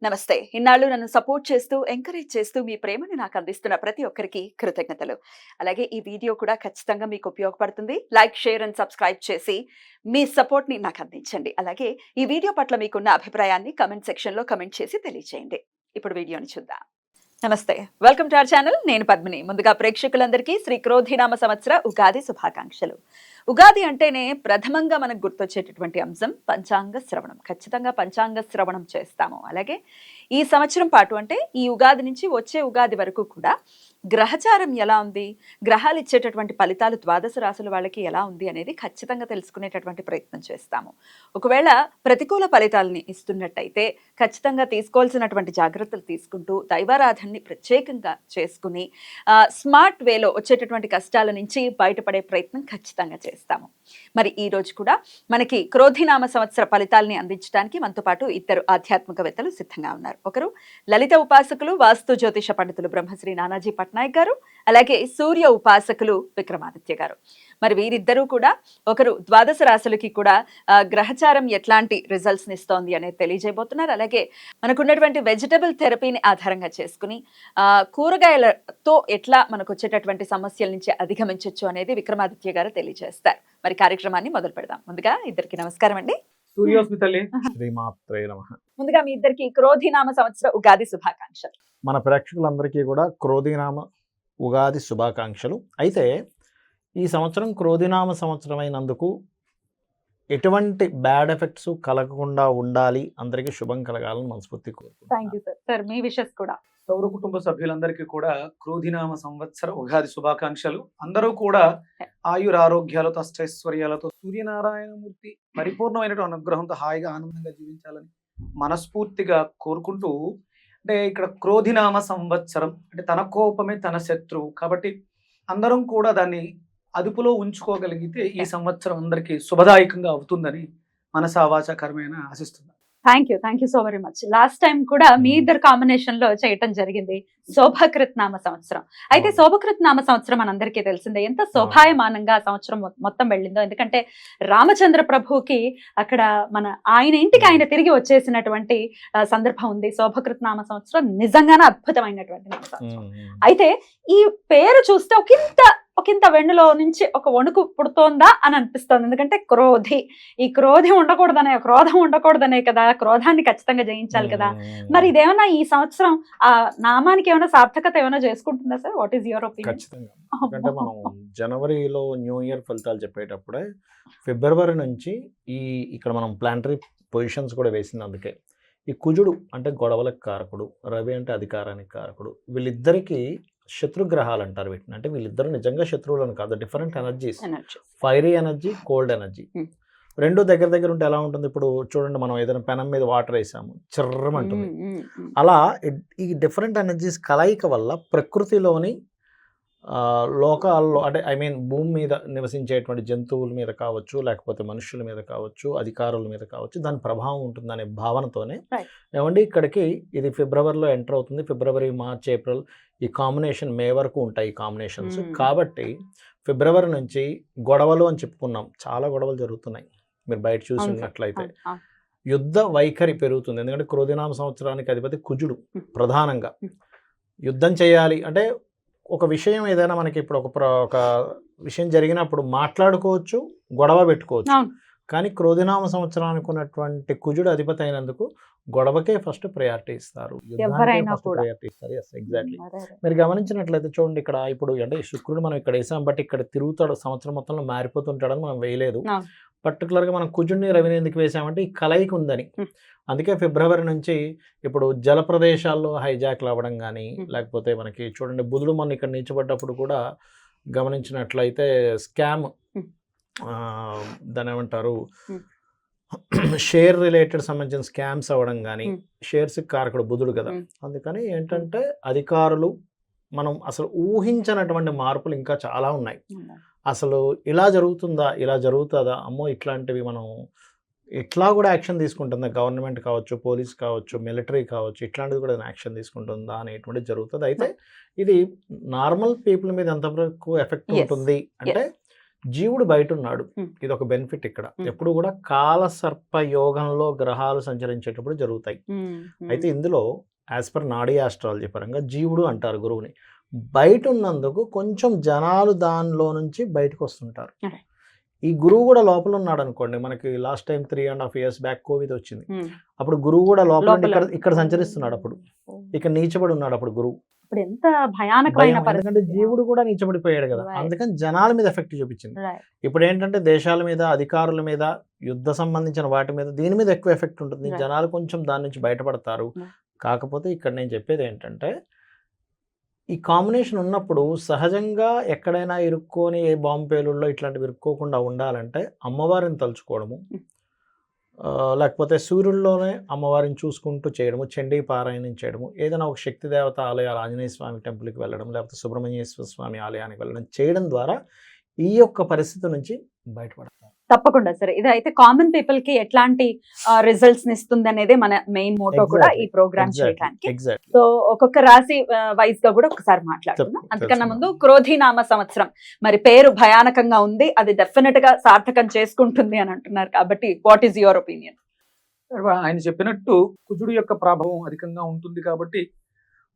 నమస్తే. ఇన్నాళ్ళు నన్ను సపోర్ట్ చేస్తూ, ఎంకరేజ్ చేస్తూ మీ ప్రేమని నాకు అందిస్తున్న ప్రతి ఒక్కరికి కృతజ్ఞతలు. అలాగే ఈ వీడియో కూడా ఖచ్చితంగా మీకు ఉపయోగపడుతుంది. లైక్, షేర్ అండ్ సబ్స్క్రైబ్ చేసి మీ సపోర్ట్‌ని నాకు అందించండి. అలాగే ఈ వీడియో పట్ల మీకున్న అభిప్రాయాన్ని కామెంట్ సెక్షన్‌లో కామెంట్ చేసి తెలియజేయండి. ఇప్పుడు వీడియోని చూద్దాం. నమస్తే. Welcome to our channel. నేను పద్మిని. ముందుగా ప్రేక్షకులందరికీ శ్రీ క్రోధినామ సంవత్సర ఉగాది శుభాకాంక్షలు. ఉగాది అంటేనే ప్రథమంగా మనకు గుర్తొచ్చేటటువంటి అంశం పంచాంగ శ్రవణం. ఖచ్చితంగా పంచాంగ శ్రవణం చేస్తాము. అలాగే ఈ సంవత్సరం పాటు అంటే ఈ ఉగాది నుంచి వచ్చే ఉగాది వరకు కూడా గ్రహచారం ఎలా ఉంది, గ్రహాలు ఇచ్చేటటువంటి ఫలితాలు ద్వాదశ రాశుల వాళ్ళకి ఎలా ఉంది అనేది ఖచ్చితంగా తెలుసుకునేటటువంటి ప్రయత్నం చేస్తాము. ఒకవేళ ప్రతికూల ఫలితాలని ఇస్తున్నట్టయితే ఖచ్చితంగా తీసుకోవాల్సినటువంటి జాగ్రత్తలు తీసుకుంటూ దైవారాధనని ప్రత్యేకంగా చేసుకుని స్మార్ట్ వేలో వచ్చేటటువంటి కష్టాల నుంచి బయటపడే ప్రయత్నం ఖచ్చితంగా చేస్తాము. మరి ఈ రోజు కూడా మనకి క్రోధినామ సంవత్సర ఫలితాలని అందించడానికి మనతో పాటు ఇద్దరు ఆధ్యాత్మికవేత్తలు సిద్ధంగా ఉన్నారు. ఒకరు లలిత ఉపాసకులు, వాస్తు జ్యోతిష పండితులు బ్రహ్మశ్రీ నానాజీ పట్నాయక్ గారు, అలాగే సూర్య ఉపాసకులు విక్రమాదిత్య గారు. మరి వీరిద్దరూ కూడా ఒకరు ద్వాదశ రాశులకి కూడా గ్రహచారం ఎట్లాంటి రిజల్ట్స్ ఇస్తోంది అనేది తెలియజేయబోతున్నారు. అలాగే మనకున్నటువంటి వెజిటబుల్ థెరపీని ఆధారంగా చేసుకుని కూరగాయలతో ఎట్లా మనకు వచ్చేటటువంటి సమస్యల నుంచి అధిగమించవచ్చు అనేది విక్రమాదిత్య గారు తెలియజేస్తారు. మరి కార్యక్రమాన్ని మొదలు పెడదాం. ముందుగా ఇద్దరికి నమస్కారం అండి. ముందుగా మీ ఇద్దరికి క్రోధినామ సంవత్సర ఉగాది శుభాకాంక్షలు. మన ప్రేక్షకులందరికీ కూడా క్రోధినామ ఉగాది శుభాకాంక్షలు. అయితే ఈ సంవత్సరం క్రోధినామ సంవత్సరం అయినందుకు ఎటువంటి బ్యాడ్ ఎఫెక్ట్స్ కలగకుండా ఉండాలి, అందరికీ శుభం కలగాలని మనస్ఫూర్తి కోరుకుంటున్నాను. మీ విషెస్ కూడా సౌర కుటుంబ సభ్యులందరికీ కూడా క్రోధినామ సంవత్సర ఉగాది శుభాకాంక్షలు. అందరూ కూడా ఆయురారోగ్యాలతో అష్టైశ్వర్యాలతో సూర్యనారాయణమూర్తి పరిపూర్ణమైనటువంటి అనుగ్రహంతో హాయిగా ఆనందంగా జీవించాలని మనస్ఫూర్తిగా కోరుకుంటూ, అంటే ఇక్కడ క్రోధినామ సంవత్సరం అంటే తన కోపమే తన శత్రువు కాబట్టి అందరం కూడా దాన్ని అదుపులో ఉంచుకోగలిగితే ఈ సంవత్సరం అందరికీ శుభదాయకంగా అవుతుందని మనసా వాచా కర్మేణ ఆశిస్తున్నాను. Thank you so very much. Last time కూడా మీ ఇద్దరు కాంబినేషన్ లో చేయటం జరిగింది శోభకృత్ నామ సంవత్సరం. అయితే శోభకృత్ నామ సంవత్సరం మనందరికీ తెలిసిందే ఎంత శోభాయమానంగా సంవత్సరం మొత్తం వెళ్ళిందో. ఎందుకంటే రామచంద్ర ప్రభుకి అక్కడ ఆయన ఇంటికి ఆయన తిరిగి వచ్చేసినటువంటి సందర్భం ఉంది. శోభకృత్ నామ సంవత్సరం నిజంగానే అద్భుతమైనటువంటి నామ సంవత్సరం. అయితే ఈ పేరు చూస్తే ఒకంత వెన్నులో నుంచి ఒక వణుకు పుడుతోందా అని అనిపిస్తోంది. ఎందుకంటే ఈ క్రోధం ఉండకూడదనే కదా, క్రోధాన్ని ఖచ్చితంగా జయించాలి కదా. మరి ఇదేమన్నా ఈ సంవత్సరం ఆ నామానికి ఏమైనా సార్థకత ఏమైనా చేసుకుంటుందా sir? What is your opinion? ఖచ్చితంగా. ఎందుకంటే మనం జనవరిలో న్యూ ఇయర్ ఫలితాలు చెప్పేటప్పుడే ఫిబ్రవరి నుంచి ఇక్కడ మనం ప్లానటరీ పొజిషన్స్ కూడా వేసింది. అందుకే ఈ కుజుడు అంటే గొడవలకు కారకుడు, రవి అంటే అధికారానికి కారకుడు, వీళ్ళిద్దరికీ శత్రుగ్రహాలు అంటారు వీటిని. అంటే వీళ్ళిద్దరు నిజంగా శత్రువులను కాదు, different energies, fiery energy, cold energy. రెండు దగ్గర ఉంటే ఎలా ఉంటుంది? ఇప్పుడు చూడండి, మనం ఏదైనా పెనం మీద వాటర్ వేసాము, చిర్రమంటుంది. అలా ఈ డిఫరెంట్ ఎనర్జీస్ కలయిక వల్ల ప్రకృతిలోని లోకాల్లో అంటే భూమి మీద నివసించేటువంటి జంతువుల మీద కావచ్చు, లేకపోతే మనుషుల మీద కావచ్చు, అధికారుల మీద కావచ్చు, దాని ప్రభావం ఉంటుందనే భావనతోనే ఏమండి ఇక్కడికి ఇది ఫిబ్రవరిలో ఎంటర్ అవుతుంది. ఫిబ్రవరి, మార్చ్, ఏప్రిల్ ఈ కాంబినేషన్ మే వరకు ఉంటాయి ఈ కాంబినేషన్స్. కాబట్టి ఫిబ్రవరి నుంచి గొడవలు అని చెప్పుకున్నాం, చాలా గొడవలు జరుగుతున్నాయి. మీరు బయట చూసినట్లయితే యుద్ధ వైఖరి పెరుగుతుంది. ఎందుకంటే క్రోధినామ సంవత్సరానికి అధిపతి కుజుడు. ప్రధానంగా యుద్ధం చేయాలి అంటే ఒక విషయం ఏదైనా మనకి ఇప్పుడు ఒక విషయం జరిగినప్పుడు మాట్లాడుకోవచ్చు, గొడవ పెట్టుకోవచ్చు. కానీ క్రోధినామ సంవత్సరానికి ఉన్నటువంటి కుజుడు అధిపతి అయినందుకు గొడవకే ఫస్ట్ ప్రయారిటీ ఇస్తారు, ప్రయారిటీ ఇస్తారు. ఎగ్జాక్ట్లీ. మీరు గమనించినట్లయితే చూడండి, ఇక్కడ ఇప్పుడు అంటే శుక్రుడు మనం ఇక్కడ వేసాం, బట్ ఇక్కడ తిరుగుతాడు, సంవత్సరం మొత్తంలో మారిపోతుంటాడని మనం వేయలేదు. పర్టికులర్గా మనం కుజుడిని, రవిని ఎందుకు వేసామంటే ఈ కలయిక ఉందని. అందుకే ఫిబ్రవరి నుంచి ఇప్పుడు జల ప్రదేశాల్లో హైజాక్లు అవ్వడం కానీ, లేకపోతే మనకి చూడండి బుధుడు మొన్న ఇక్కడ నిలిచిపడ్డప్పుడు కూడా గమనించినట్లయితే స్కామ్, దాని ఏమంటారు, షేర్ రిలేటెడ్ సంబంధించిన స్కామ్స్ అవ్వడం కానీ, షేర్స్ కారకుడు బుధుడు కదా. అందుకని ఏంటంటే అధికారులు మనం అసలు ఊహించినటువంటి మార్పులు ఇంకా చాలా ఉన్నాయి. అసలు ఇలా జరుగుతుందా, ఇలా జరుగుతుందా, అమ్మో ఇట్లాంటివి మనం ఇట్లా కూడా యాక్షన్ తీసుకుంటుందా, గవర్నమెంట్ కావచ్చు, పోలీస్ కావచ్చు, మిలిటరీ కావచ్చు, ఇట్లాంటిది కూడా యాక్షన్ తీసుకుంటుందా అనేటువంటిది జరుగుతుంది. అయితే ఇది నార్మల్ పీపుల్ మీద ఎంతవరకు ఎఫెక్ట్ ఉంటుంది అంటే జీవుడు బయట ఉన్నాడు. Hmm. ఇది ఒక బెనిఫిట్ ఇక్కడ. Hmm. ఎప్పుడు కూడా కాలసర్ప యోగంలో గ్రహాలు సంచరించేటప్పుడు జరుగుతాయి. అయితే ఇందులో యాజ్ పర్ నాడీ ఆస్ట్రాలజీ పరంగా జీవుడు అంటారు గురువుని. బయట ఉన్నందుకు కొంచెం జనాలు దానిలో నుంచి బయటకు వస్తుంటారు. Okay. ఈ గురువు కూడా లోపల ఉన్నాడు అనుకోండి. మనకి last time 3.5 years back Covid వచ్చింది. అప్పుడు గురువు కూడా లోపల ఉండి ఇక్కడ సంచరిస్తున్నాడు. అప్పుడు ఇక్కడ నీచబడి ఉన్నాడు అప్పుడు గురువు. ఇప్పుడు ఎంత భయానకమైన భయం, ఎందుకంటే జీవుడు కూడా నీచబడిపోయాడు కదా. Right. అందుకని జనాల మీద ఎఫెక్ట్ చూపించింది. ఇప్పుడు ఏంటంటే దేశాల మీద, అధికారుల మీద, యుద్ధ సంబంధించిన వాటి మీద, దీని మీద ఎక్కువ ఎఫెక్ట్ ఉంటుంది. Right. జనాలు కొంచెం దాని నుంచి బయటపడతారు. Right. కాకపోతే ఇక్కడ నేను చెప్పేది ఏంటంటే ఈ కాంబినేషన్ ఉన్నప్పుడు సహజంగా ఎక్కడైనా ఇరుక్కొని ఏ బాంబు పేలుల్లో ఇట్లాంటివి ఇరుక్కోకుండా ఉండాలంటే అమ్మవారిని తలుచుకోవడము, లేకపోతే సూర్యుల్లోనే అమ్మవారిని చూసుకుంటూ చేయడము, చండీ పారాయణం చేయడము, ఏదైనా ఒక శక్తి దేవత ఆలయాలు, ఆంజనేయ స్వామి టెంపుల్కి వెళ్ళడం, లేకపోతే సుబ్రహ్మణ్యేశ్వర స్వామి ఆలయానికి వెళ్ళడం చేయడం ద్వారా ఈ యొక్క పరిస్థితి నుంచి బయటపడతారు. తప్పకుండా సరే. ఇది అయితే కామన్ పీపుల్ కి ఎట్లాంటి రిజల్ట్స్ ఇస్తుంది అనేది మన మెయిన్ మోటో కూడా ఈ ప్రోగ్రామ్ చేయడానికి. ఎగ్జాక్ట్లీ. సో ఒక్కొక్క రాశి వైజ్ గా కూడా ఒకసారి మాట్లాడుకుందాం. అంతకన్నా ముందు క్రోధినామ సంవత్సరం మరి పేరు భయానకంగా ఉంది, అది డెఫినెట్ గా సార్థకం చేసుకుంటుంది అని అంటున్నారు. కాబట్టి వాట్ ఈస్ యువర్ ఒపీనియన్? ఆయన చెప్పినట్టు కుజుడు యొక్క ప్రభావం అధికంగా ఉంటుంది కాబట్టి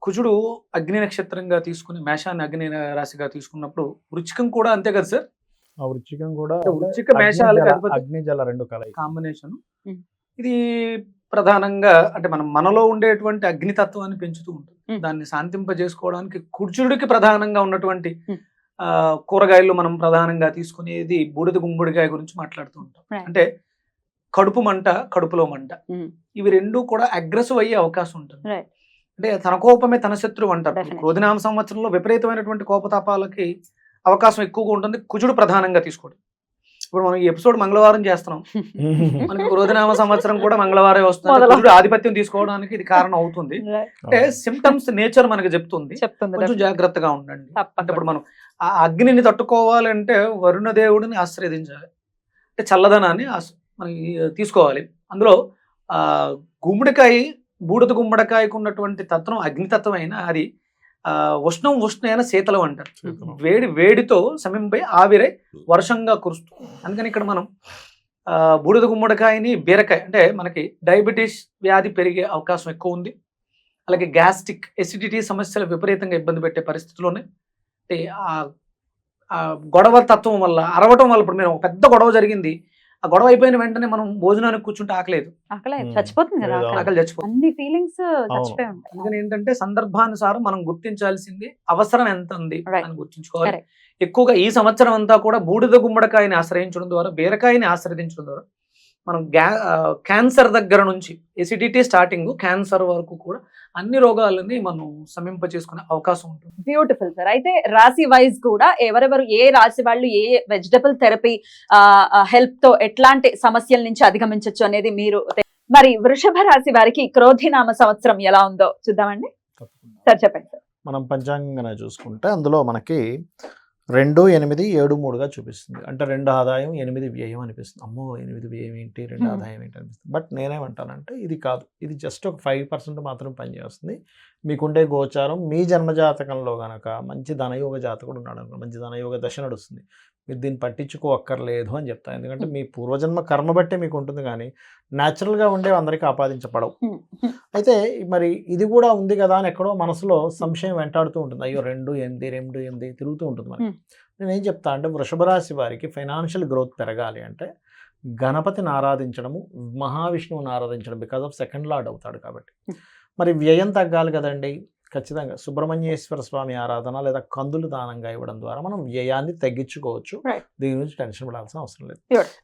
కుజుడు అగ్ని నక్షత్రంగా తీసుకుని మేషాన్ని అగ్ని రాశిగా తీసుకున్నప్పుడు వృచ్చికం కూడా అంతే కదా సార్. ఆ వృచ్చికం కూడా వృచ్చిక మేషాలకు అగ్ని జల రెండు కలయి కాంబినేషన్. ఇది ప్రధానంగా అంటే మనలో ఉండేటువంటి అగ్నితత్వాన్ని పెంచుతూ ఉంటుంది. దాన్ని శాంతింపజేసుకోవడానికి కుజుడికి ప్రధానంగా ఉన్నటువంటి కూరగాయలు మనం ప్రధానంగా తీసుకునేది బూడిద గుమ్మడికాయ గురించి మాట్లాడుతూ ఉంటాం. అంటే కడుపు మంట, కడుపులో మంట, ఇవి రెండు కూడా అగ్రెసివ్ అయ్యే అవకాశం ఉంటుంది. అంటే తన కోపమే తన శత్రువు అంటారు. క్రోధినామ సంవత్సరంలో విపరీతమైనటువంటి కోపతాపాలకి అవకాశం ఎక్కువగా ఉంటుంది కుజుడు ప్రధానంగా తీసుకోవడం. ఇప్పుడు మనం ఈ ఎపిసోడ్ మంగళవారం చేస్తున్నాం, మనకి క్రోధినామ సంవత్సరం కూడా మంగళవారం వస్తుంది. కుజుడు ఆధిపత్యం తీసుకోవడానికి ఇది కారణం అవుతుంది. అంటే సిమ్టమ్స్ నేచర్ మనకి చెప్తుంది, కొంచెం జాగ్రత్తగా ఉండండి. అంటే ఇప్పుడు మనం ఆ అగ్నిని తట్టుకోవాలంటే వరుణ దేవుడిని ఆశ్రయించాలి, అంటే చల్లదనాన్ని మనకి తీసుకోవాలి. అందులో గుమ్మడికాయ, బూడిద గుమ్మడికాయకు ఉన్నటువంటి తత్వం అగ్నితత్వం అయినా అది ఉష్ణైన శీతలం అంటారు. వేడితో సమింపై ఆవిరై వర్షంగా కురుస్తుంది. అందుకని ఇక్కడ మనం బూడిద గుమ్మడికాయని, బీరకాయ అంటే మనకి డయాబెటీస్ వ్యాధి పెరిగే అవకాశం ఎక్కువ ఉంది. అలాగే గ్యాస్ట్రిక్ ఎసిడిటీ సమస్యలు విపరీతంగా ఇబ్బంది పెట్టే పరిస్థితుల్లోనే ఆ గొడవ తత్వం వల్ల, అరవటం వల్ల, ఇప్పుడు మీరు ఒక పెద్ద గొడవ జరిగింది, ఆ గొడవ అయిపోయిన వెంటనే మనం భోజనానికి కూర్చుంటే ఆకలేదు, చచ్చిపోతుంది కదా, ఆకలి చచ్చిపోతుంది. అన్ని ఫీలింగ్స్ చచ్చిపోయి ఉంటాయి. అందుకని ఏంటంటే సందర్భానుసారం మనం గుర్తించాల్సింది అవసరం ఎంత ఉంది అని గుర్తించుకోవాలి. ఎక్కువగా ఈ సంవత్సరం అంతా కూడా బూడిద గుమ్మడికాయని ఆశ్రయించడం ద్వారా, బీరకాయని ఆశ్రయించడం ద్వారా మనం క్యాన్సర్ దగ్గర నుంచి ఎసిడిటీ స్టార్టింగ్ క్యాన్సర్ వరకు కూడా అన్ని రోగాలని మనం సమీప చేసుకునే అవకాశం ఉంటుంది. Beautiful sir. అయితే రాశి వైజ్ కూడా ఎవరెవరు ఏ రాశి వాళ్ళు ఏ వెజిటబుల్ థెరపీ హెల్ప్ తో ఎట్లాంటి సమస్యల నుంచి అధిగమించవచ్చు అనేది మీరు. మరి వృషభ రాశి వారికి క్రోధినామ సంవత్సరం ఎలా ఉందో చూద్దామండి సార్, చెప్పండి సార్. మనం పంచాంగంగా చూసుకుంటే అందులో మనకి 2, 8, 7, 3గా చూపిస్తుంది. అంటే 2 ఆదాయం 8 వ్యయం అనిపిస్తుంది. అమ్మో 8 వ్యయం ఏంటి, 2 ఆదాయం ఏంటి అనిపిస్తుంది. బట్ నేనేమంటానంటే ఇది కాదు, ఇది జస్ట్ ఒక 5% మాత్రం పనిచేస్తుంది. మీకుండే గోచారం మీ జన్మజాతకంలో కనుక మంచి ధనయోగ జాతకుడు ఉన్నాడు అనుకో, మంచి ధనయోగ దశ నడుస్తుంది, మీరు దీన్ని పట్టించుకోక్కర్లేదు అని చెప్తాను. ఎందుకంటే మీ పూర్వజన్మ కర్మ బట్టే మీకు ఉంటుంది, కానీ న్యాచురల్గా ఉండేవి అందరికీ ఆపాదించబడవు. అయితే మరి ఇది కూడా ఉంది కదా అని ఎక్కడో మనసులో సంశయం వెంటాడుతూ ఉంటుంది. అయ్యో 2, 8 తిరుగుతూ ఉంటుంది. మరి నేనేం చెప్తా అంటే వృషభ రాశి వారికి ఫైనాన్షియల్ గ్రోత్ పెరగాలి అంటే గణపతిని ఆరాధించడము, మహావిష్ణువుని ఆరాధించడం, బికాజ్ ఆఫ్ సెకండ్ లార్డ్ అవుతాడు కాబట్టి. మరి వ్యయం తగ్గాలి కదండి, ఖచ్చితంగా సుబ్రహ్మణ్యేశ్వర స్వామి ఆరాధన లేదా కందులు దానంగా ఇవ్వడం ద్వారా మనం వ్యయాన్ని తగ్గించుకోవచ్చు. దీని గురించి టెన్షన్ పడాల్సిన అవసరం లేదు.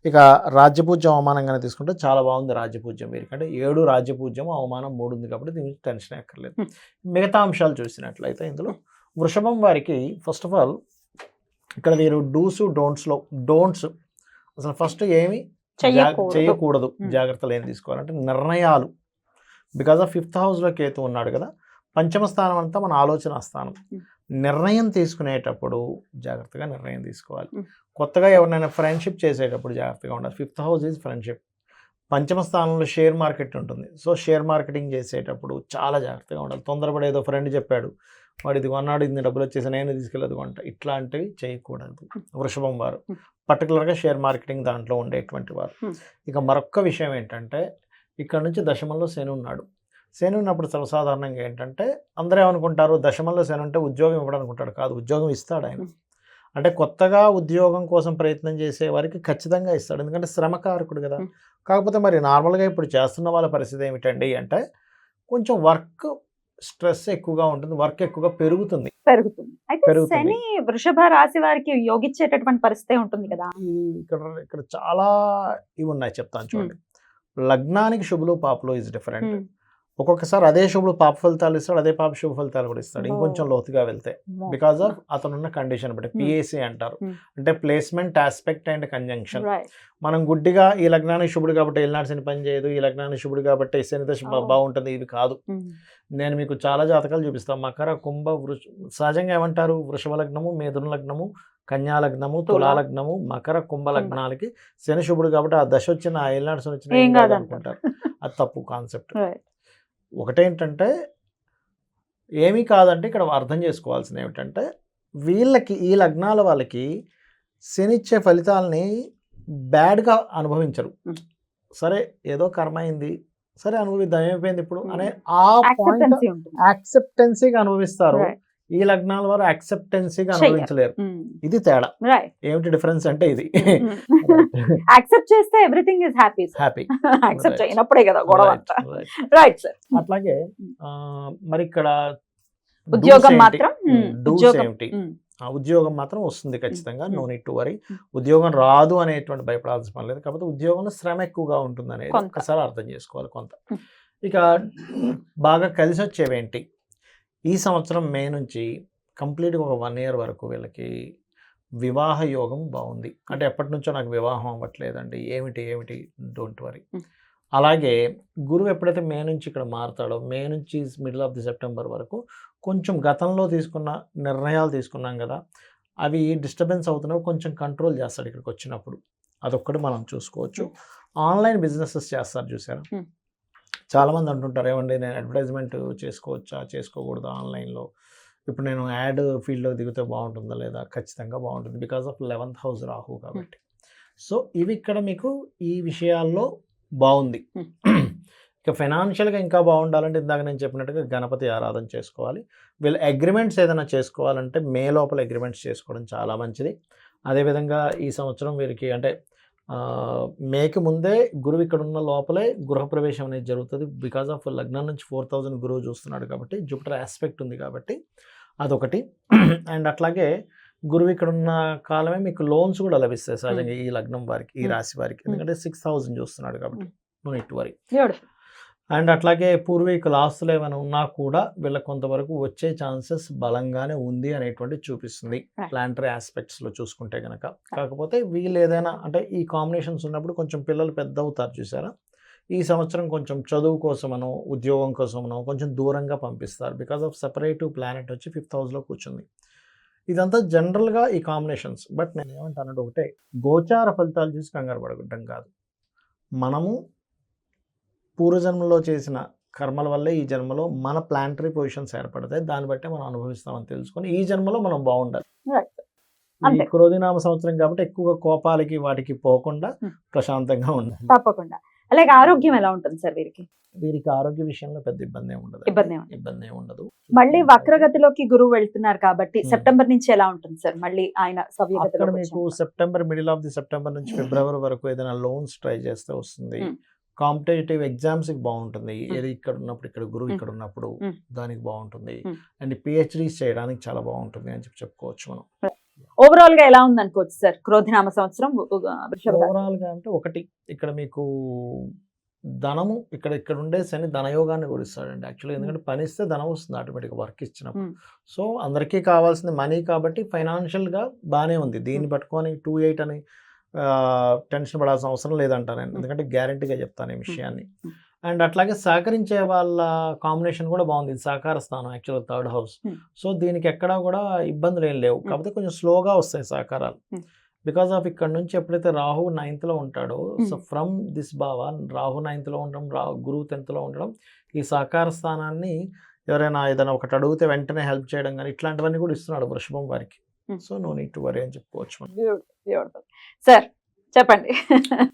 ఇక రాజ్యపూజ్యం అవమానంగానే తీసుకుంటే చాలా బాగుంది రాజ్యపూజ్యం వీరికి. అంటే 7 రాజ్యపూజ్యం, అవమానం 3 ఉంది కాబట్టి దీని గురించి టెన్షన్ ఎక్కర్లేదు. మిగతా అంశాలు చూసినట్లయితే ఇందులో వృషభం వారికి ఫస్ట్ ఆఫ్ ఆల్ ఇక్కడ మీరు డోంట్స్ అసలు ఫస్ట్ ఏమి చేయకూడదు, జాగ్రత్తలు ఏం తీసుకోవాలంటే నిర్ణయాలు. బికాజ్ ఆఫ్ 5th హౌస్లో కేతు ఉన్నాడు కదా, పంచమ స్థానం అంతా మన ఆలోచన స్థానం. నిర్ణయం తీసుకునేటప్పుడు జాగ్రత్తగా నిర్ణయం తీసుకోవాలి. కొత్తగా ఎవరినైనా ఫ్రెండ్షిప్ చేసేటప్పుడు జాగ్రత్తగా ఉండాలి. 5th house is friendship. పంచమ స్థానంలో షేర్ మార్కెట్ ఉంటుంది. సో షేర్ మార్కెటింగ్ చేసేటప్పుడు చాలా జాగ్రత్తగా ఉండాలి. తొందరపడి ఏదో ఫ్రెండ్ చెప్పాడు, వాడు ఇది కొన్నాడు, ఇన్ని డబ్బులు వచ్చేసి నేను తీసుకెళ్ళదు కొంట, ఇట్లాంటివి చేయకూడదు. వృషభం వారు పర్టికులర్గా షేర్ మార్కెటింగ్ దాంట్లో ఉండేటువంటి వారు. ఇక మరొక్క విషయం ఏంటంటే, ఇక్కడ నుంచి దశమంలో శని ఉన్నాడు. శని ఉన్నప్పుడు సర్వసాధారణంగా ఏంటంటే అందరూ ఏమనుకుంటారు, దశమంలో శని ఉంటే ఉద్యోగం ఇవ్వడం అనుకుంటాడు. కాదు, ఉద్యోగం ఇస్తాడు ఆయన. అంటే కొత్తగా ఉద్యోగం కోసం ప్రయత్నం చేసే వారికి ఖచ్చితంగా ఇస్తాడు, ఎందుకంటే శ్రమకారకుడు కదా. కాకపోతే మరి నార్మల్గా ఇప్పుడు చేస్తున్న వాళ్ళ పరిస్థితి ఏమిటండి అంటే, కొంచెం వర్క్ స్ట్రెస్ ఎక్కువగా ఉంటుంది, వర్క్ ఎక్కువగా పెరుగుతుంది. అయితే శని వృషభ రాశి వారికి యోగించేటటువంటి పరిస్థితి ఉంటుంది కదా. ఇక్కడ చాలా ఇవి ఉన్నాయి, చెప్తాను చూడండి. లగ్నానికి శుభులు పాపలు ఇస్ డిఫరెంట్. ఒక్కొక్కసారి అదే శుభుడు పాప ఫలితాలు ఇస్తాడు, అదే పాప శుభ ఫలితాలు కూడా ఇస్తాడు ఇంకొంచెం లోతుగా వెళ్తే, బికాస్ ఆఫ్ అతనున్న కండిషన్ బట్టి. పిఏసి అంటారు, అంటే ప్లేస్మెంట్, ఆస్పెక్ట్ అండ్ కంజంక్షన్. మనం గుడ్డిగా ఈ లగ్నానికి శుభుడు కాబట్టి ఏలినాడు శని పని చేయదు, ఈ లగ్నానికి శుభుడు కాబట్టి శని దశ బాగుంటుంది, ఇవి కాదు. నేను మీకు చాలా జాతకాలు చూపిస్తాను. మకర, కుంభ, సహజంగా ఏమంటారు, వృషభ లగ్నము, మిథున లగ్నము, కన్యా లగ్నము, తులా లగ్నము, మకర, కుంభ లగ్నాలకి శని శుభుడు కాబట్టి ఆ దశ వచ్చిన, ఆ ఏలినాడు శని వచ్చిన ఏం కాదు అనుకుంటారు. అది తప్పు కాన్సెప్ట్. ఒకటేంటంటే ఏమీ కాదంటే ఇక్కడ అర్థం చేసుకోవాల్సింది ఏమిటంటే, వీళ్ళకి ఈ లగ్నాల వాళ్ళకి శనిచ్చే ఫలితాలని బ్యాడ్గా అనుభవించరు. సరే ఏదో కర్మ అయింది, సరే అనుభవిద్దాం, ఏమైపోయింది ఇప్పుడు అనే ఆ పాయింట్ యాక్సెప్టెన్సీగా అనుభవిస్తారు. ఈ లగ్నాల వారు యాక్సెప్టెన్సీగా అనుభవించలేరు. ఇది తేడా. ఏమిటి డిఫరెన్స్ అంటే ఇది. యాక్సెప్ట్ చేస్తే ఎవ్రీథింగ్ ఇస్ హ్యాపీ. యాక్సెప్ట్ చేయనప్పుడే కదా గొడవ అంతా. Right sir. అట్లాగే మరి ఇక్కడ ఉద్యోగం మాత్రం ఏమిటి, ఉద్యోగం మాత్రం వస్తుంది ఖచ్చితంగా, నో నీడ్ టు వరీ. ఉద్యోగం రాదు అనేటువంటి భయపడాల్సిన పని లేదు. కాకపోతే ఉద్యోగంలో శ్రమ ఎక్కువగా ఉంటుంది అనేది ఒకసారి అర్థం చేసుకోవాలి కొంత. ఇక బాగా కలిసి వచ్చేవేంటి, ఈ సంవత్సరం మే నుంచి కంప్లీట్గా ఒక 1 year వరకు వీళ్ళకి వివాహ యోగం బాగుంది. అంటే ఎప్పటి నుంచో నాకు వివాహం అవ్వట్లేదండి, ఏమిటి డోంట్ వరీ. అలాగే గురువు ఎప్పుడైతే మే నుంచి ఇక్కడ మారుతాడో, మే నుంచి మిడిల్ ఆఫ్ ది సెప్టెంబర్ వరకు కొంచెం గతంలో తీసుకున్న నిర్ణయాలు తీసుకున్నాం కదా, అవి డిస్టర్బెన్స్ అవుతున్నావు, కొంచెం కంట్రోల్ చేస్తాడు ఇక్కడికి వచ్చినప్పుడు. అదొక్కటి మనం చూసుకోవచ్చు. ఆన్లైన్ బిజినెసెస్ చేస్తారు చూసారా, చాలామంది అంటుంటారు, ఏమండి నేను అడ్వర్టైజ్మెంట్ చేసుకోవచ్చా చేసుకోకూడదా ఆన్లైన్లో, ఇప్పుడు నేను యాడ్ ఫీల్డ్లో దిగితే బాగుంటుందా లేదా, ఖచ్చితంగా బాగుంటుంది, because of 11th house Rahu కాబట్టి. సో ఇవి ఇక్కడ మీకు ఈ విషయాల్లో బాగుంది. ఇక ఫైనాన్షియల్గా ఇంకా బాగుండాలంటే ఇందాక నేను చెప్పినట్టుగా గణపతి ఆరాధన చేసుకోవాలి. వీళ్ళు అగ్రిమెంట్స్ ఏదైనా చేసుకోవాలంటే మే లోపల అగ్రిమెంట్స్ చేసుకోవడం చాలా మంచిది. అదేవిధంగా ఈ సంవత్సరం వీరికి అంటే మేకి ముందే గురువు ఇక్కడ ఉన్న లోపలే గృహప్రవేశం అనేది జరుగుతుంది. బికాజ్ ఆఫ్ లగ్నం నుంచి 4000 గురువు చూస్తున్నాడు కాబట్టి, జూపిటర్ ఆస్పెక్ట్ ఉంది కాబట్టి అదొకటి. అండ్ అట్లాగే గురువు ఇక్కడ ఉన్న కాలమే మీకు లోన్స్ కూడా లభిస్తాయి సహజంగా ఈ లగ్నం వారికి, ఈ రాశి వారికి, ఎందుకంటే 6000 చూస్తున్నాడు కాబట్టి no need to worry. And అట్లాగే పూర్వీకుల ఆస్తులు ఏమైనా ఉన్నా కూడా వీళ్ళకి కొంతవరకు వచ్చే ఛాన్సెస్ బలంగానే ఉంది అనేటువంటి చూపిస్తుంది ప్లాంటరీ ఆస్పెక్ట్స్లో చూసుకుంటే కనుక. కాకపోతే వీళ్ళు ఏదైనా అంటే ఈ కాంబినేషన్స్ ఉన్నప్పుడు కొంచెం పిల్లలు పెద్ద అవుతారు చూసారా, ఈ సంవత్సరం కొంచెం చదువు కోసమనో ఉద్యోగం కోసమనో కొంచెం దూరంగా పంపిస్తారు. బికాస్ ఆఫ్ సెపరేటివ్ ప్లానెట్ వచ్చి 5th house కూర్చుంది. ఇదంతా జనరల్గా ఈ కాంబినేషన్స్. బట్ నేను ఏమంటానంటే ఒకటే, గోచార ఫలితాలు చూసి కంగారు పడగడం కాదు, మనము పూర్వజన్మలో చేసిన కర్మల వల్లే ఈ జన్మలో మన ప్లాంటరీ పొజిషన్స్ ఏర్పడతాయి, దాన్ని బట్టే మనం అనుభవిస్తామని తెలుసుకొని ఈ జన్మలో మనం బాగుండాలి. ఈ క్రోధినామ సంవత్సరం కాబట్టి ఎక్కువగా కోపాలకి వాటికి పోకుండా ప్రశాంతంగా ఉండాలి. తప్పకుండా. అలాగే ఆరోగ్యం ఎలా ఉంటుంది సార్ వీరికి? వీరికి ఆరోగ్య విషయంలో పెద్ద ఇబ్బంది ఉండదు. మళ్ళీ వక్రగతిలోకి గురువు వెళ్తున్నారు కాబట్టి సెప్టెంబర్ నుంచి ఎలా ఉంటుంది సార్? మళ్ళీ ఆయన అక్కడ మీకు September, middle of the September నుంచి ఫిబ్రవరి వరకు ఏదైనా లోన్స్ ట్రై చేస్తే వస్తుంది. కాంపిటేటివ్ ఎగ్జామ్స్ కి బాగుంటుంది, ఏది ఇక్కడ ఉన్నప్పుడు, ఇక్కడ గురువు ఇక్కడ ఉన్నప్పుడు దానికి బాగుంటుంది. అండ్ పిహెచ్డీస్ చేయడానికి చాలా బాగుంటుంది అని చెప్పుకోవచ్చు మనం. ఓవరాల్ గా ఎలా ఉంది అనుకోవచ్చు సార్ క్రోధినామ సంవత్సరం? ఓవరాల్ గా అంటే ఒకటి, ఇక్కడ మీకు ధనము ఇక్కడ ఉండే శని ధనయోగాన్ని కూడా ఇస్తాడండి యాక్చువల్గా, ఎందుకంటే పని ఇస్తే ధనం వస్తుంది ఆటోమేటిక్గా వర్క్ ఇచ్చినప్పుడు. సో అందరికీ కావాల్సింది మనీ కాబట్టి ఫైనాన్షియల్గా బాగానే ఉంది. దీన్ని పట్టుకొని 28 అని టెన్షన్ పడాల్సిన అవసరం లేదంటాను నేను, ఎందుకంటే గ్యారంటీగా చెప్తాను ఈ విషయాన్ని. అండ్ అట్లాగే సహకరించే వాళ్ళ కాంబినేషన్ కూడా బాగుంది. ఇది సహకార స్థానం యాక్చువల్గా 3rd house. సో దీనికి ఎక్కడా కూడా ఇబ్బందులు ఏం లేవు, కాకపోతే కొంచెం స్లోగా వస్తాయి సహకారాలు. బికాస్ ఆఫ్ ఇక్కడ నుంచి ఎప్పుడైతే రాహు 9th లో ఉంటాడో, సో Hmm. ఫ్రమ్ దిస్ భావ రాహు 9th లో ఉండడం, గురువు 10th లో ఉండడం, ఈ సహకార స్థానాన్ని ఎవరైనా ఏదైనా ఒకటి అడిగితే వెంటనే హెల్ప్ చేయడం కానీ ఇట్లాంటివన్నీ కూడా ఇస్తున్నాడు వృషభం వారికి. Hmm. So no need to worry అని చెప్పుకోవచ్చు మనం. బ్యూటిఫుల్. సార్ చెప్పండి.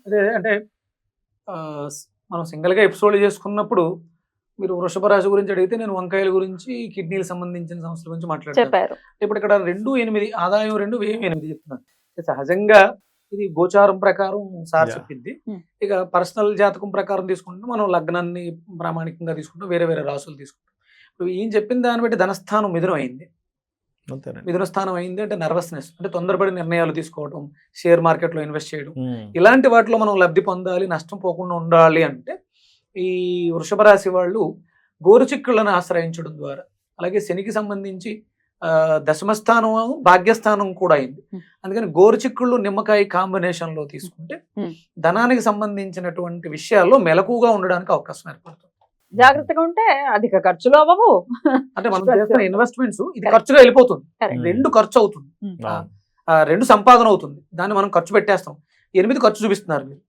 అదే అంటే మనం సింగిల్గా ఎపిసోడ్ చేసుకున్నప్పుడు మీరు వృషభ రాశి గురించి అడిగితే నేను వంకాయల గురించి, కిడ్నీలకు సంబంధించిన సమస్యల గురించి మాట్లాడతాను. చెప్పారు. ఇప్పుడు ఇక్కడ 2-8 ఆదాయం 2 వ్యయం 8 చెప్తున్నాను. సహజంగా ఇది గోచారం ప్రకారం సార్ Yeah. చెప్పింది. Hmm. ఇక పర్సనల్ జాతకం ప్రకారం తీసుకుంటే మనం లగ్నాన్ని ప్రామాణికంగా తీసుకుంటాం, వేరే వేరే రాసులు తీసుకుంటాం. ఇప్పుడు ఈయన చెప్పిన దాన్ని బట్టి ధనస్థానం మిథునం అయింది. అంతేనండి. మిథున స్థానం అయింది అంటే నర్వస్నెస్, అంటే తొందరపడి నిర్ణయాలు తీసుకోవడం, షేర్ మార్కెట్లో ఇన్వెస్ట్ చేయడం, Hmm. ఇలాంటి వాటిలో మనం లబ్ధి పొందాలి, నష్టం పోకుండా ఉండాలి అంటే ఈ వృషభ రాశి వాళ్ళు గోరుచిక్కులను ఆశ్రయించడం ద్వారా, అలాగే శనికి సంబంధించి దశమస్థానం భాగ్యస్థానం కూడా అయింది. Hmm. అందుకని గోరుచిక్కుళ్ళు నిమ్మకాయ కాంబినేషన్ లో తీసుకుంటే Hmm. ధనానికి సంబంధించినటువంటి విషయాల్లో మెలకుగా ఉండడానికి అవకాశం ఏర్పడుతుంది. జాగ్రత్తగా ఉంటే అధిక ఖర్చులు అవ్వవు. అంటే మనం Correct. చేస్తున్న ఇన్వెస్ట్మెంట్స్ ఇది Correct. ఖర్చుగా వెళ్ళిపోతుంది, Correct. 2 ఖర్చు అవుతుంది, అవును. 2 సంపాదన అవుతుంది, దాన్ని మనం ఖర్చు పెట్టేస్తాం. 8 ఖర్చు చూపిస్తున్నారు మీరు,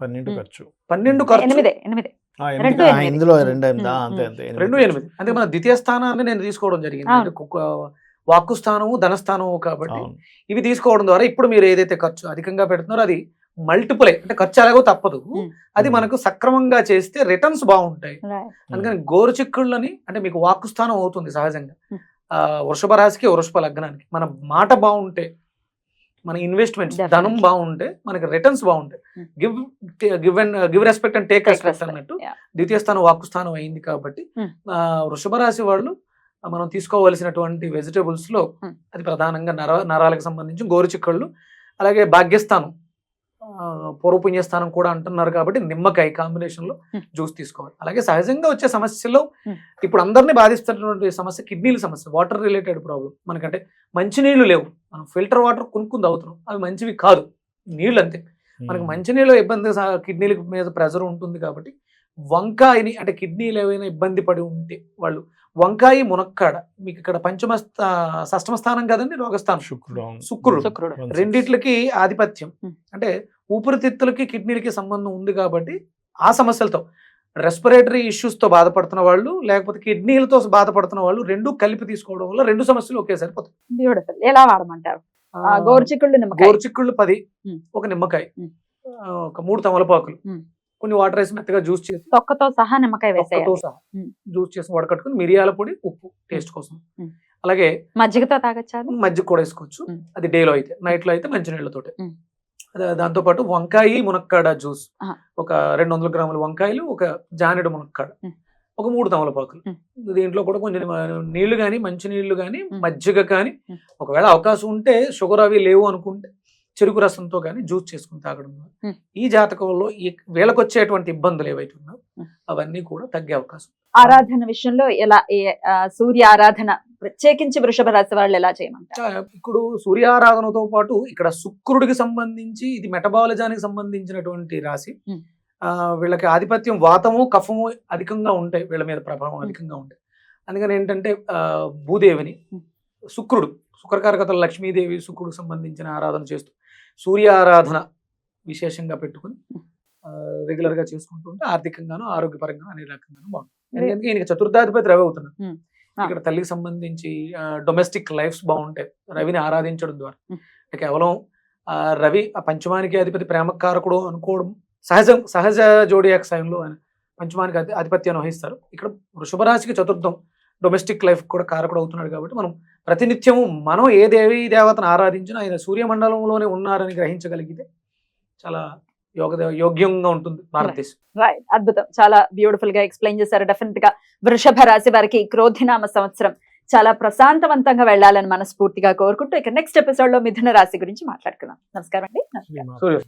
12 Hmm. ఖర్చు. 12 ఖర్చు, 8. ఆ, రెండు ఎనిమిది. ఆ, ఎనిమిది. ఇందులో 2 Hmm. అంతే అంతే 2, 8. అంటే మన ద్వితీయ స్థానాన్ని నేను తీసుకోవడం జరిగింది. అవును. అంటే వాక్కు స్థానము, ధనస్థానము కాబట్టి అవును. ఇవి తీసుకోవడం ద్వారా ఇప్పుడు మీరు ఏదైతే ఖర్చు అధికంగా పెడుతున్నారో అది మల్టిపుల్, అంటే ఖర్చు అలాగో తప్పదు, Hmm. అది మనకు సక్రమంగా చేస్తే రిటర్న్స్ బాగుంటాయి. Right. అందుకని గోరుచిక్కుళ్ళని అంటే మీకు వాక్కు స్థానం అవుతుంది సహజంగా. Hmm. వృషభ రాశికి, వృషభ లగ్నానికి మన మాట బాగుంటే, మన ఇన్వెస్ట్మెంట్స్ Definitely. ధనం బాగుంటే మనకి రిటర్న్స్ బాగుంటాయి. Hmm. Give respect and take Take respect respect. అన్నట్టు Yeah. ద్వితీయ స్థానం వాక్కు స్థానం అయింది కాబట్టి Hmm. వృషభ రాశి వాళ్ళు మనం తీసుకోవలసినటువంటి వెజిటేబుల్స్ లో Hmm. అది ప్రధానంగా నరాలకు సంబంధించి గోరుచిక్కళ్ళు, అలాగే భాగ్యస్థానం, పూర్వపుణ్యస్థానం కూడా అంటున్నారు కాబట్టి నిమ్మకాయ కాంబినేషన్ లో Hmm. జ్యూస్ తీసుకోవాలి. అలాగే సహజంగా వచ్చే సమస్యలో Hmm. ఇప్పుడు అందరినీ బాధిస్తున్నటువంటి సమస్య కిడ్నీల సమస్య, వాటర్ రిలేటెడ్ ప్రాబ్లం. మనకంటే మంచినీళ్ళు లేవు, మనం ఫిల్టర్ వాటర్ కొనుక్కుంది తాగుతున్నాం, అవి మంచివి కాదు, నీళ్ళు అంతే. మనకు మంచినీళ్ళ ఇబ్బంది, కిడ్నీల మీద ప్రెజర్ ఉంటుంది కాబట్టి వంకాయని, అంటే కిడ్నీలు ఏవైనా ఇబ్బంది పడి ఉంటే వాళ్ళు వంకాయ, మునక్కాడ, మీకు ఇక్కడ షష్టమ స్థానం కదండి, రోగస్థానం, శుక్రుడు. అవును. శుక్రుడు, శుక్రుడు. 1/6. రెండిట్లకి ఆధిపత్యం. Hmm. అంటే ఊపిరితిత్తులకి కిడ్నీలకి సంబంధం ఉంది కాబట్టి ఆ సమస్యలతో, రెస్పిరేటరీ తో బాధపడుతున్న వాళ్ళు, లేకపోతే కిడ్నీలతో బాధపడుతున్న వాళ్ళు 2 కలిపి తీసుకోవడం వల్ల 2 సమస్యలు ఒకేసారి పోతాయి. బ్యూటిఫుల్. ఎలా వాడమంటారు? గోరుచిక్కుళ్ళు నిమ్మకాయ. గోరుచిక్కుళ్ళు 10, Hmm. ఒక నిమ్మకాయ, Hmm. ఒక 3 తమలపాకులు, Hmm. కొన్ని వాటర్ వేసి మెత్తగా జ్యూస్ చేసి, తొక్కతో సహా నిమ్మకాయ తొక్కతో వేసేయాలి. సహా Hmm. జ్యూస్ చేసి వడకట్టుకుని, మిరియాల పొడి, ఉప్పు టేస్ట్ కోసం, Hmm. అలాగే మజ్జిగతో తాగొచ్చా అది? మజ్జిగ కూడా వేసుకోవచ్చు. Hmm. అది డేలో అయితే, నైట్ లో అయితే మంచినీళ్ళతోటి. Hmm. దాంతో పాటు వంకాయ, మునక్కాడ జ్యూస్, Ah. ఒక 200 గ్రాముల వంకాయలు, ఒక జానెడు మునక్కాడ, Hmm. ఒక 3 తమలపాకులు. Hmm. దీంట్లో కూడా కొంచెం నీళ్లు కానీ, మంచి నీళ్లు కానీ, Hmm. మజ్జిగ కానీ, Hmm. ఒకవేళ అవకాశం ఉంటే షుగర్ అవి లేవు అనుకుంటే చెరుకు రసంతో కానీ జ్యూస్ చేసుకుని తాగడం వల్ల Hmm. ఈ జాతకంలో వీళ్ళకి వచ్చేటువంటి ఇబ్బందులు ఏవైతే ఉన్నాయో Hmm. అవన్నీ కూడా తగ్గే అవకాశం. ఆరాధన విషయంలో ఎలా సూర్య ఆరాధన ప్రత్యేకించి వృషభ రాశి వాళ్ళు ఎలా చేయమంటారు? ఇప్పుడు సూర్యారాధనతో పాటు ఇక్కడ శుక్రుడికి సంబంధించి, ఇది మెటబాలిజానికి సంబంధించినటువంటి రాశి. Hmm. వీళ్ళకి ఆధిపత్యం వాతము, కఫము అధికంగా ఉంటాయి, వీళ్ళ మీద ప్రభావం అధికంగా ఉంటాయి. అందుకని ఏంటంటే భూదేవిని, Hmm. శుక్రుడు, శుక్రకారకతలు లక్ష్మీదేవి, శుక్రుడికి సంబంధించిన ఆరాధన చేస్తూ సూర్య ఆరాధన విశేషంగా పెట్టుకుని రెగ్యులర్ గా చేసుకుంటూ ఉంటే ఆర్థికంగాను, ఆరోగ్యపరంగాను అనే రకంగాను బాగుంటుంది. ఎందుకంటే ఈయనకి చతుర్థాధిపతి రవి అవుతున్నారు. Hmm. ఇక్కడ తల్లికి సంబంధించి డొమెస్టిక్ లైఫ్స్ బాగుంటాయి రవిని ఆరాధించడం ద్వారా. Hmm. కేవలం రవి ఆ పంచమానికి అధిపతి, ప్రేమకారకుడు అనుకోవడం సహజ జోడియాక్ సైన్లో ఆయన పంచమానికి ఆధిపత్యాన్ని వహిస్తారు. ఇక్కడ వృషభ రాశికి చతుర్థం, డొమెస్టిక్ లైఫ్ కూడా కారకుడు అవుతున్నాడు కాబట్టి మనం ప్రతినిత్యము మనం ఏ దేవీ దేవతను ఆరాధించినా ఆయన సూర్యమండలంలోనే ఉన్నారని గ్రహించగలిగితే చాలా యోగ్యంగా ఉంటుంది భారతదేశం. రైట్, అద్భుతం. చాలా బ్యూటిఫుల్ గా ఎక్స్ప్లెయిన్ చేశారు. డెఫినెట్ గా వృషభ రాశి వారికి క్రోధినామ సంవత్సరం చాలా ప్రశాంతవంతంగా వెళ్ళాలని మనస్ఫూర్తిగా కోరుకుంటూ ఇక నెక్స్ట్ ఎపిసోడ్ లో మిథున రాశి గురించి మాట్లాడుకుందాం. నమస్కారం అండి. సూర్య